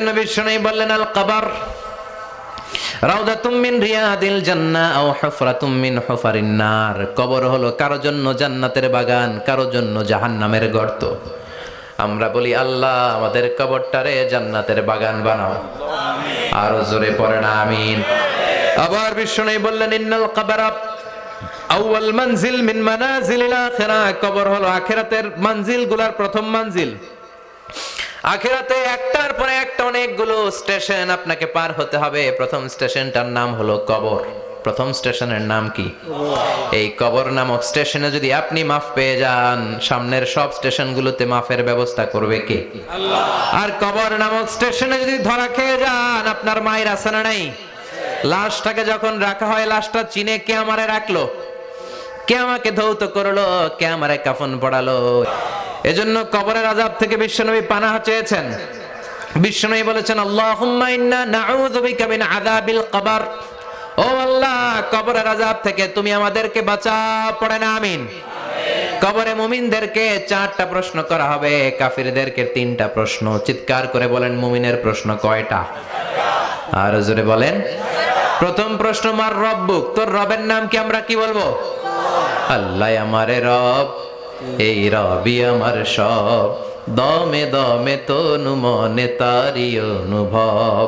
এজন্য বিশ্বনবী বললেন আল কবর রাউদাতুম মিন রিয়াদিল জান্নাহ আও হুফরাতুম মিন হুফারিন নার। কবর হলো কারো জন্য জান্নাতের বাগান, কারো জন্য জাহান্নামের গর্ত। আমরা বলি আল্লাহ আমাদের কবরটারে জান্নাতের বাগান বানাও। আরো জোরে পড়েন আমিন। আবার বিশ্বনবী বললেন ইন্নাল কবরা আউয়াল মানজিল মিন মানাজিলিল আখিরাহ। কবর হলো আখিরাতের মঞ্জিলগুলোর প্রথম মঞ্জিল। আখিরাতে একটার পরে একটা অনেকগুলো স্টেশন আপনাকে পার হতে হবে। প্রথম স্টেশনটার নাম হলো কবর। প্রথম স্টেশনের নাম কি? এই কবর নামক স্টেশনে যদি আপনি মাফ পেয়ে যান, সামনের সব স্টেশনগুলোতে মাফের ব্যবস্থা করবে কে? আল্লাহ। আর কবর নামক স্টেশনে যদি ধরা খেয়ে যান, আপনার মায়ের আছে না নাই? লাশটাকে যখন রাখা হয়, লাশটা চিনে কে আমারে রাখলো, কে আমাকে ধৌত করলো, কে আমারে কাফন পড়ালো। এজন্য কবরের আযাব থেকে বিশ্বনবী পানাহ চেয়েছেন। বিশ্বনবী বলেছেন আল্লাহুম্মা ইন্না নাউযু বিকা মিন আযাবিল কবর। ও আল্লাহ, কবরের আযাব থেকে তুমি আমাদেরকে বাঁচাও। পড়েন আমিন। কবরে মুমিনদেরকে 4টা প্রশ্ন করা হবে, কাফিরদেরকে 3টা প্রশ্ন। চিৎকার করে বলেন মুমিনের প্রশ্ন কয়টা? আর জোরে বলেন। প্রথম প্রশ্ন মার রব্বুক, তোর রবের নাম কি? আমরা কি বলবো? আল্লাহ আমারে রব, এই রবি আমার সব, দমে দমে তনু মনে তারি অনুভব।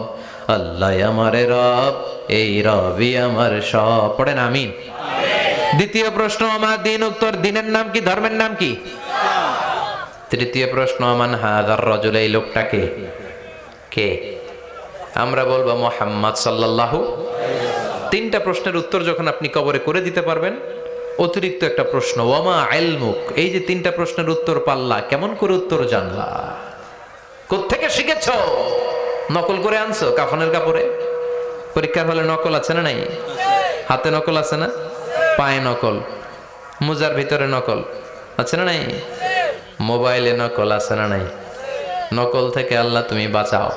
আল্লাহ আমারে রব, এই রবি আমার সব। পড়েন আমিন। দ্বিতীয় প্রশ্ন আমার দিন, উত্তর দিনের নাম কি, ধর্মের নাম কি? তৃতীয় প্রশ্ন আমান হাযার রাজুল, এই লোকটাকে কে? আমরা বলবো মুহাম্মদ সাল্লাল্লাহু। 3টা প্রশ্নের উত্তর যখন আপনি কবরে করে দিতে পারবেন, অতিরিক্ত একটা প্রশ্ন ওয়ামা ইলমুক, এই যে 3টা প্রশ্নের উত্তর পাল্লা, কেমন করে উত্তর জানলা? কোত্থেকে শিখেছো? নকল করে আনছো কাফনের কাপড়ে? পরীক্ষার হলে নকল আছে না নাই? হাতে নকল আছে না? পায়ে নকল, মুজার ভিতরে নকল আছে না নাই? মোবাইলে নকল আছে না নাই? নকল থেকে আল্লাহ তুমি বাঁচাও।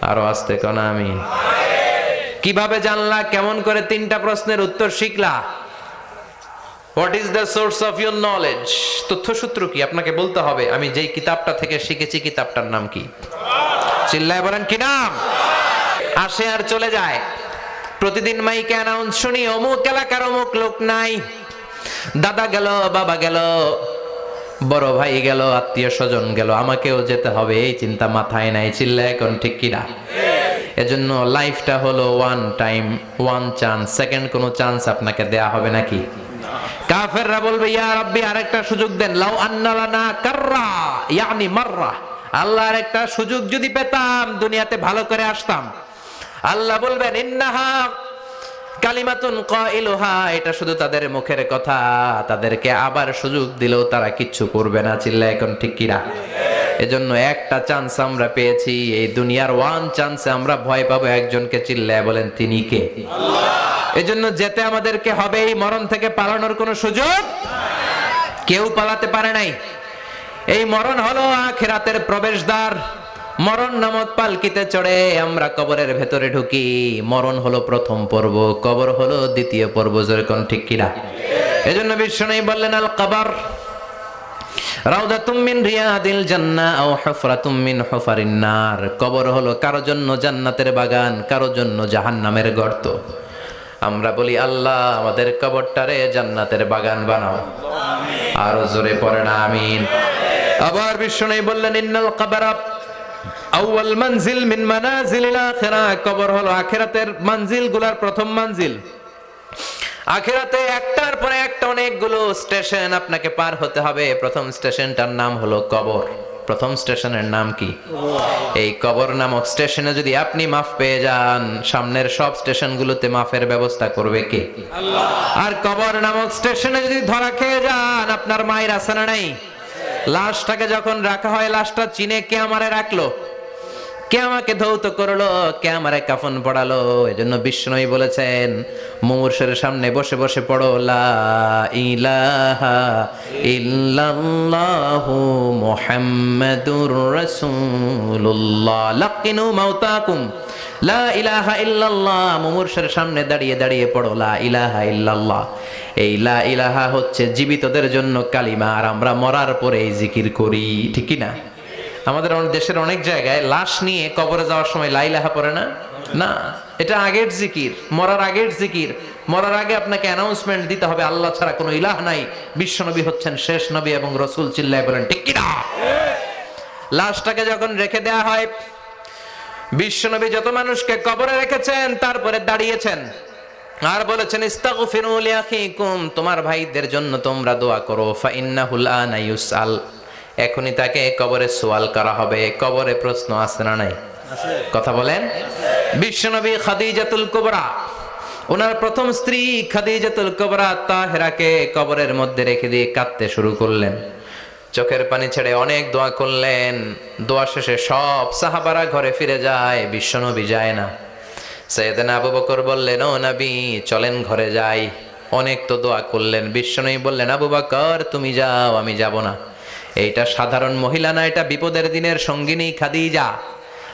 আরো আস্তে কোন আমিন। কিভাবে জানলা? কেমন করে 3টা প্রশ্নের উত্তর শিখলা? What is the source of your knowledge? তথ্যসূত্র কি? আপনাকে বলতে হবে আমি যেই কিতাবটা থেকে শিখেছি কিতাবটার নাম কি? চিল্লায় বলেন কি নাম? আসে আর চলে যায়। প্রতিদিন মাইকে অ্যানাউন্স শুনি অমুক এলাকার অমুক লোক নাই। দাদা গেল, বাবা গেল, বড় ভাই গেল, আত্মীয় স্বজন গেল, আমাকেও যেতে হবে, এই চিন্তা মাথায় নাই। চিল্লায় এখন ঠিক কিনা? এজন্য লাইফটা হলো one time, one chance. Second কোনো চান্স আপনাকে দেয়া হবে নাকি? কাফেররা বলবে ইয়া রাব্বি আরেকটা সুযোগ দেন। লাউ আন্না লানা কাররা ইয়ানি মাররা, আল্লাহ আরেকটা সুযোগ যদি পেতাম দুনিয়াতে ভালো করে আসতাম। আল্লাহ বলবেন ইন্নাহা কালিমাতুন কাইলুহা, এটা শুধু তাদের মুখের কথা, তাদেরকে আবার সুযোগ দিলেও তারা কিচ্ছু করবে না। চিল্লা এখন ঠিক কিনা? এজন্য একটা চান্স আমরা পেয়েছি, এই দুনিয়ার ওয়ান চান্সে আমরা ভয় পাবো একজনকে। চিল্লায় বলেন তিনি কে? আল্লাহ। এজন্য যেতে আমাদেরকে হবে। এই মরণ থেকে পালানোর কোনো সুযোগ কেউ পালাতে পারে নাই। এই মরণ হলো আখিরাতের প্রবেশদ্বার। মরণ নামক পালকিতে চড়ে আমরা কবরের ভেতরে ঢুকি। মরণ হলো প্রথম পর্ব, কবর হলো দ্বিতীয় পর্ব। যেরকম ঠিক কিনা? এজন্য বিশ্বনবী বললেন আল কবর রাউদাতুম মিন রিয়াদিল জান্নাহ আও হুফরাতুম মিন হুফারিন নার। কবর হলো কারো জন্য জান্নাতের বাগান, কারো জন্য জাহান্নামের গর্ত। আমরা বলি আল্লাহ আমাদের কবরটারে জান্নাতের বাগান বানাও। আরো জোরে পড়েন আমিন। আবার বিশ্বনবী বললেন ইন্নাল কবরা আউয়াল মানজিল মিন মানাজিলিল আখিরাহ। কবর হলো আখিরাতের মঞ্জিলগুলোর প্রথম মঞ্জিল। আখিরাতে একটার পরে একটা অনেকগুলো স্টেশন আপনাকে পার হতে হবে। প্রথম স্টেশনটার নাম হলো কবর। প্রথম স্টেশনের নাম কি? এই কবর নামক স্টেশনে যদি আপনি মাফ পেয়ে যান, সামনের সব স্টেশনগুলোতে মাফের ব্যবস্থা করবে কে? আল্লাহ। আর কবর নামক স্টেশনে যদি ধরা খেয়ে যান, আপনার মায়ের আছে না নাই? লাশটাকে যখন রাখা হয়, লাশটা চিনে কে আমারে রাখলো, কে আমাকে ধৌত করলো, কে আমারে কাফন পড়ালো। এজন্য বিশ্বনবী বলেছেন মুমূর্ষের সামনে বসে বসে পড়ো লা ইলাহা ইল্লাল্লাহু মুহাম্মাদুর রাসূলুল্লাহ। লাকিনু মাউতাকুম লা ইলাহা ইল্লাল্লাহ। মুমূর্ষের সামনে দাঁড়িয়ে দাঁড়িয়ে পড়ো লা ইলাহা ইল্লাল্লাহ। এই লা ইলাহা হচ্ছে জীবিতদের জন্য কালিমা, আর আমরা মরার পরে এই জিকির করি। ঠিক কি না? আমাদের দেশের অনেক জায়গায় লাশ নিয়ে কবরে যাওয়ার সময় লা ইলাহা পড়ে না। না, এটা আগের জিকির, মরার আগের জিকির। মরার আগে আপনাকে অ্যানাউন্সমেন্ট দিতে হবে আল্লাহ ছাড়া কোনো ইলাহ নাই, বিশ্বনবী হচ্ছেন শেষ নবী এবং রাসূল। চিল্লায় বলেন ঠিক কি না? লাশটাকে যখন রেখে দেয়া হয়, বিশ্বনবী যত মানুষকে কবরে রেখেছেন তারপরে দাঁড়িয়েছেন আর বলেছেন ইস্তাগফিরু লিআখিকুম, তোমার ভাইদের জন্য তোমরা দোয়া করো। ফাইন্নাহুল আনা ইউসআল, এখনই তাকে কবরে সওয়াল করা হবে। কবরে প্রশ্ন আছে না নাই? কথা বলেন। বিশ্বনবী খাদিজাতুল কুবরা, ওনার প্রথম স্ত্রী খাদিজাতুল কুবরা তাহেরাকে কবরের মধ্যে রেখে দিয়ে কাঁদতে শুরু করলেন, চোখের পানি ছেড়ে অনেক দোয়া করলেন। দোয়া শেষে সব সাহাবারা ঘরে ফিরে যায়, বিশ্বনবী যায় না। সাইয়েদনা আবু বকর বললেন, ও নবী চলেন ঘরে যাই। অনেক তো দোয়া করলেন। বিশ্বনবী বললেন, আবু বকর তুমি যাও, আমি যাব না। এইটা সাধারণ মহিলা না, এটা বিপদের দিনের সঙ্গিনী খাদিজা।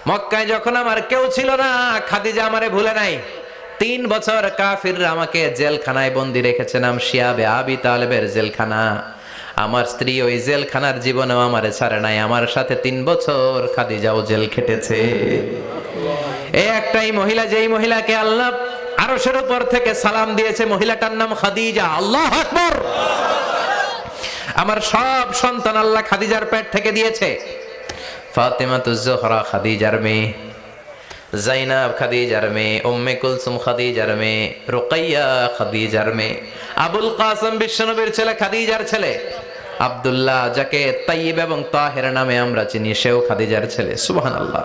মক্কায় যখন আমার কেউ ছিল না, খাদিজা আমারে ভুলে নাই। 3 বছর কাফিররা আমাকে জেলখানায় বন্দি রেখেছে, নাম শিয়াবে আবি তালেবের জেলখানা। আমার স্ত্রী ওই জেলখানার জীবনেও আমারে ছাড়ে নাই, আমার সাথে 3 বছর খাদিজাও জেল খেটেছে। এই একটাই মহিলা, যেই মহিলাকে আল্লাহ আরশের উপর থেকে সালাম দিয়েছে, মহিলাটার নাম খাদিজা। আল্লাহু আকবার। আমার সব সন্তান আল্লাহ খাদিজার পেট থেকে দিয়েছে। ফাতেমাতুজ জোহরা খাদিজার মেয়ে, জাইনাব খাদিজার মেয়ে, উম্মে কুলসুম খাদিজার মেয়ে, রুকাইয়া খাদিজার মেয়ে, আবুল কাসেম বিশ্বনবীর ছেলে খাদিজার ছেলে, আব্দুল্লাহ যাকে তাইয়্যিব এবং তাহের নামে আমরা চিনি, সেও খাদিজার ছেলে। সুবহানাল্লাহ।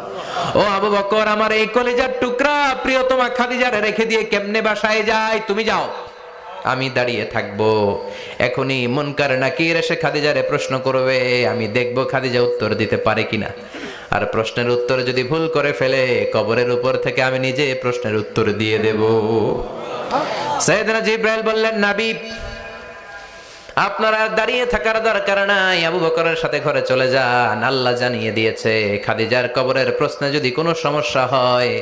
ও আবু বকর, আমার এই কলিজার টুকরা প্রিয়তমা খাদিজারে রেখে দিয়ে কেমনে বাসায় যায়? তুমি যাও, আমি দাঁড়িয়ে থাকবো। এখনই মুনকার নাকির এসে খাদিজারে প্রশ্ন করবে, আমি দেখবো খাদিজা উত্তর দিতে পারে কিনা। আর প্রশ্নের উত্তর যদি ভুল করে ফেলে, কবরের উপর থেকে আমি নিজে প্রশ্নের উত্তর দিয়ে দেব। সাইয়েদনা জিবরাইল বললেন, নবী আপনারা দাঁড়িয়ে থাকার দরকার নাই, আবু বকরের সাথে ঘরে চলে যান। আল্লাহ জানিয়ে দিয়েছে, খাদিজার কবরের প্রশ্নে যদি কোনো সমস্যা হয়,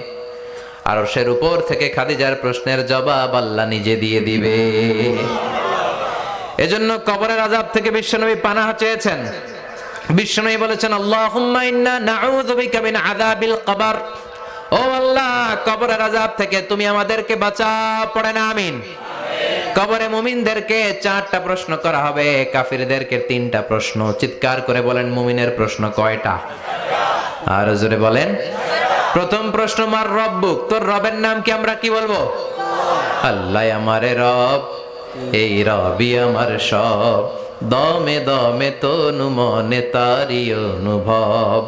আরশের উপর থেকে খাদিজার প্রশ্নের জবাব আল্লাহ নিজে দিয়ে দিবে। এজন্য কবরের আযাব থেকে বিশ্বনবী পানাহ চেয়েছেন। বিশ্বনবী বলেছেন, আল্লাহুম্মা ইন্না নাউযু বিকা মিন আযাবিল কবর। ও আল্লাহ, কবরের আযাব থেকে তুমি আমাদেরকে বাঁচাও। পড়েন আমিন। কবরে মুমিনদেরকে 4টা প্রশ্ন করা হবে, কাফিরদেরকে 3টা প্রশ্ন। চিৎকার করে বলেন, মুমিনের প্রশ্ন কয়টা? আর জোরে বলেন। প্রথম প্রশ্ন, মার রব্বুক, তোর রবের নাম কি? আমরা কি বলবো? আল্লাহ আমারে রব, এই রবি আমার সব, দমে দমে তনু মনে তারি অনুভব।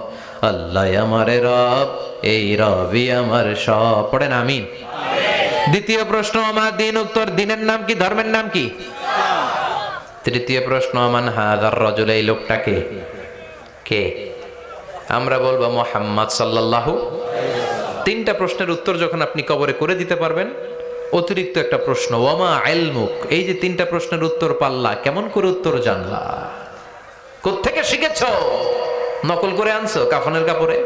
আল্লাহ আমারে রব, এই রবি আমার সব। পড়েন আমিন। দ্বিতীয় প্রশ্ন, আমার দিন, উত্তর দিনের নাম কি? ধর্মের নাম কি? তৃতীয় প্রশ্ন, আমান হাযার রাজুল, এই লোকটাকে কে? আমরা বলবো মুহাম্মদ সাল্লাল্লাহু। 3টা প্রশ্নের উত্তর যখন আপনি কবরে করে দিতে পারবেন, অতিরিক্ত একটা প্রশ্ন, ওয়ামা ইলমুক, এই যে 3টা প্রশ্নের উত্তর পাল্লা, কেমন করে উত্তর জানলা? কোত্থেকে শিখেছো? নকল করে আনছো কাফনের কাপড়ে?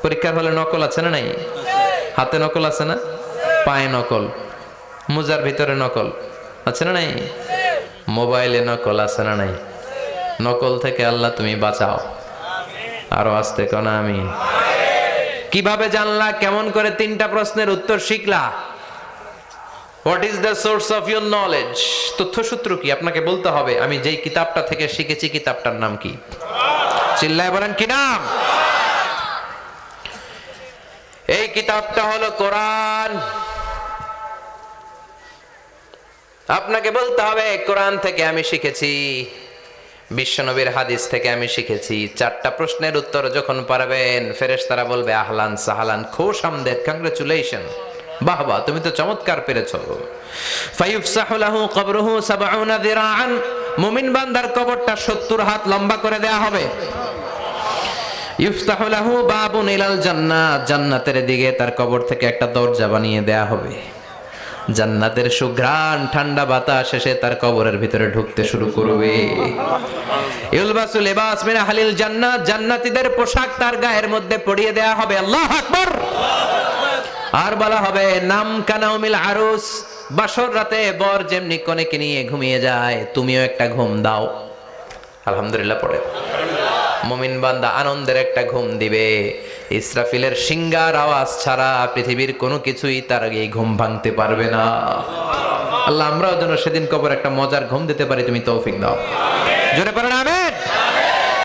পরীক্ষার হলে নকল আছে না নাই? হাতে নকল আছে না? পায়ে নকল, মোজার ভিতরে নকল আছে না নাই? মোবাইলে নকল আছে না নাই? নকল থেকে আল্লাহ তুমি বাঁচাও। আরো আসতে কোন আমিন। কিভাবে জানলা? কেমন করে 3টা প্রশ্নের উত্তর শিখলা? What is the source of your knowledge? তথ্যসূত্র কি? আপনাকে বলতে হবে, আমি যেই কিতাবটা থেকে শিখেছি কিতাবটার নাম কি? চিল্লায় বলেন, কি নাম? এই কিতাবটা হলো কোরআন। আপনাকে বলতে হবে, কোরআন থেকে আমি শিখেছি, বিশ্বনবীর হাদিস থেকে আমি শিখেছি। 4টা প্রশ্নের উত্তর যখন পারবেন, ফেরেশতারা বলবে, আহলান সাহালান, খুশ আমদেদ, কংগ্রাচুলেশন, বাহ বাহ, তুমি তো চমৎকার পেরেছো। ফায়ুফসাহু লাহু কবরুহু ৭০ যিরাআন, মুমিন বান্দার কবরটা ৭০ হাত লম্বা করে দেয়া হবে। ইফতাহু লাহু বাবুন ইলাল জান্নাহ, জান্নাতের দিকে তার কবর থেকে একটা দরজা বানিয়ে দেয়া হবে। জান্নাতের সুঘ্রাণ ঠান্ডা বাতাস এসে তার কবরের ভিতরে ঢুকতে শুরু করবে। ইলবাসু লিবাস মিন আহলিল জান্নাহ, জান্নাতীদের পোশাক তার গায়ের মধ্যে পরিয়ে দেয়া হবে। আল্লাহু আকবার। আর বলা হবে, নাম কানাউমিল আরুস, বাসর রাতে বর যেমনি কনেকে নিয়ে ঘুমিয়ে যায়, তুমিও একটা ঘুম দাও। আলহামদুলিল্লাহ পড়ে। মুমিন বান্দা আনন্দের একটা ঘুম দিবে। ইসরাফিলের সিংগার আওয়াজ ছাড়া পৃথিবীর কোনো কিছুই তার এই ঘুম ভাঙতে পারবে না। আল্লাহ আমরাও যেন সেদিন কবর একটা মজার ঘুম দিতে পারি, তুমি তৌফিক দাও। জোরে পড়েন আমিন।